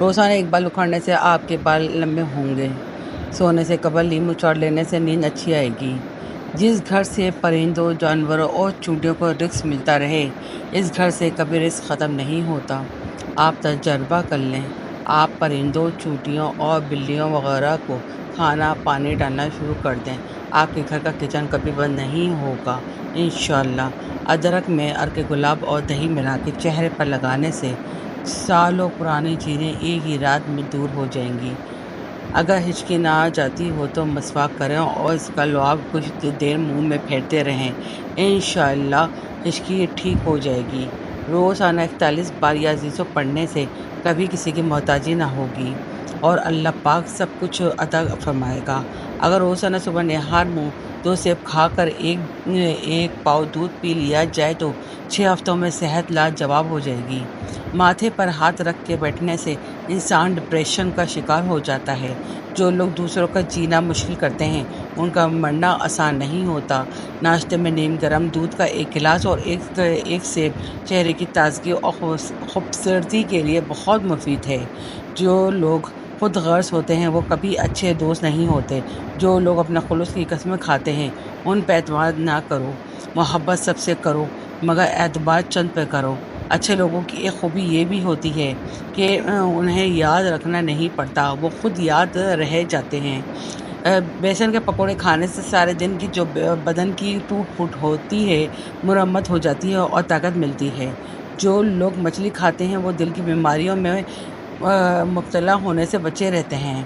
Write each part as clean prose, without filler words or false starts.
روزانہ ایک بال اکھاڑنے سے آپ کے بال لمبے ہوں گے۔ سونے سے قبل لیمو چاٹ لینے سے نیند اچھی آئے گی۔ جس گھر سے پرندوں، جانوروں اور چونٹیوں کو رزق ملتا رہے، اس گھر سے کبھی رزق ختم نہیں ہوتا۔ آپ تجربہ کر لیں، آپ پرندوں، چونٹیوں اور بلیوں وغیرہ کو کھانا پانی ڈالنا شروع کر دیں، آپ کے گھر کا کچن کبھی بند نہیں ہوگا انشاءاللہ۔ ادرک میں عرق گلاب اور دہی ملا کے چہرے پر لگانے سے سالوں پرانی چیزیں ایک ہی رات میں دور ہو جائیں گی۔ اگر ہچکی نہ آ جاتی ہو تو مسواک کریں اور اس کا لعاب کچھ دیر منہ میں پھیرتے رہیں، انشاءاللہ ہچکی ٹھیک ہو جائے گی۔ روزانہ 41 بار یا عزیزوں پڑھنے سے کبھی کسی کی محتاجی نہ ہوگی اور اللہ پاک سب کچھ عطا فرمائے گا۔ اگر روزانہ صبح نہار منہ 2 سیب کھا کر ایک پاؤ دودھ پی لیا جائے تو 6 ہفتوں میں صحت لاجواب ہو جائے گی۔ ماتھے پر ہاتھ رکھ کے بیٹھنے سے انسان ڈپریشن کا شکار ہو جاتا ہے۔ جو لوگ دوسروں کا جینا مشکل کرتے ہیں ان کا مرنا آسان نہیں ہوتا۔ ناشتے میں نیم گرم دودھ کا 1 گلاس اور ایک سیب چہرے کی تازگی اور خوبصورتی کے لیے بہت مفید ہے۔ جو لوگ خود غرض ہوتے ہیں وہ کبھی اچھے دوست نہیں ہوتے۔ جو لوگ اپنے خلوص کی قسمیں کھاتے ہیں ان پہ اعتماد نہ کرو۔ محبت سب سے کرو مگر اعتبار چند پہ کرو۔ اچھے لوگوں کی ایک خوبی یہ بھی ہوتی ہے کہ انہیں یاد رکھنا نہیں پڑتا، وہ خود یاد رہ جاتے ہیں۔ بیسن کے پکوڑے کھانے سے سارے دن کی جو بدن کی ٹوٹ پھوٹ ہوتی ہے مرمت ہو جاتی ہے اور طاقت ملتی ہے۔ جو لوگ مچھلی کھاتے ہیں وہ دل کی بیماریوں میں مبتلا ہونے سے بچے رہتے ہیں۔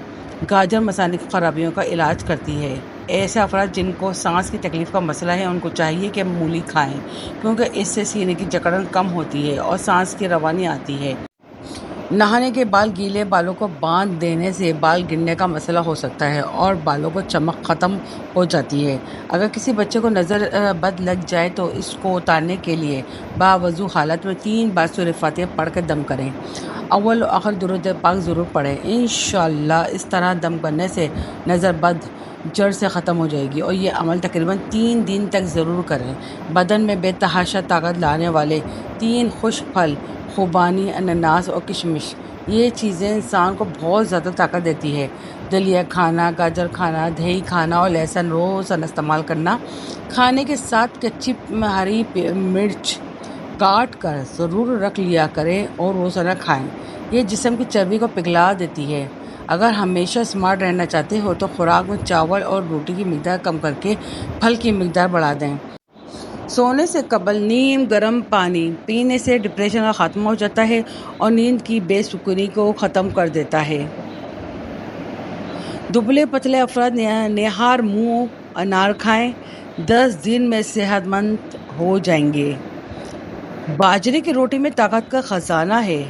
گاجر مثانے کی خرابیوں کا علاج کرتی ہے۔ ایسے افراد جن کو سانس کی تکلیف کا مسئلہ ہے ان کو چاہیے کہ مولی کھائیں کیونکہ اس سے سینے کی جکڑن کم ہوتی ہے اور سانس کی روانی آتی ہے۔ نہانے کے بعد گیلے بالوں کو باندھ دینے سے بال گرنے کا مسئلہ ہو سکتا ہے اور بالوں کو چمک ختم ہو جاتی ہے۔ اگر کسی بچے کو نظر بد لگ جائے تو اس کو اتارنے کے لیے باوضو حالت میں 3 بار سورہ فاتحہ پڑھ کر دم کریں۔ اول و آخر درود پاک ضرور پڑھیں انشاءاللہ۔ اس طرح دم کرنے سے نظر بد جڑ سے ختم ہو جائے گی اور یہ عمل تقریباً 3 دن تک ضرور کریں۔ بدن میں بے تحاشا طاقت لانے والے 3 خشک پھل خوبانی، انناس اور کشمش، یہ چیزیں انسان کو بہت زیادہ طاقت دیتی ہے۔ دلیا کھانا، گاجر کھانا، دہی کھانا اور لہسن روزانہ استعمال کرنا۔ کھانے کے ساتھ کچی ہری مرچ کاٹ کر ضرور رکھ لیا کریں اور روزانہ کھائیں، یہ جسم کی چربی کو پگھلا دیتی ہے۔ اگر ہمیشہ اسمارٹ رہنا چاہتے ہو تو خوراک میں چاول اور روٹی کی مقدار کم کر کے پھل کی مقدار بڑھا دیں۔ سونے سے قبل نیم گرم پانی پینے سے ڈپریشن کا خاتمہ ہو جاتا ہے اور نیند کی بے سکونی کو ختم کر دیتا ہے۔ دبلے پتلے افراد نہار منہ انار کھائیں، 10 دن میں صحت مند ہو جائیں گے۔ باجرے کی روٹی میں طاقت کا خزانہ ہے۔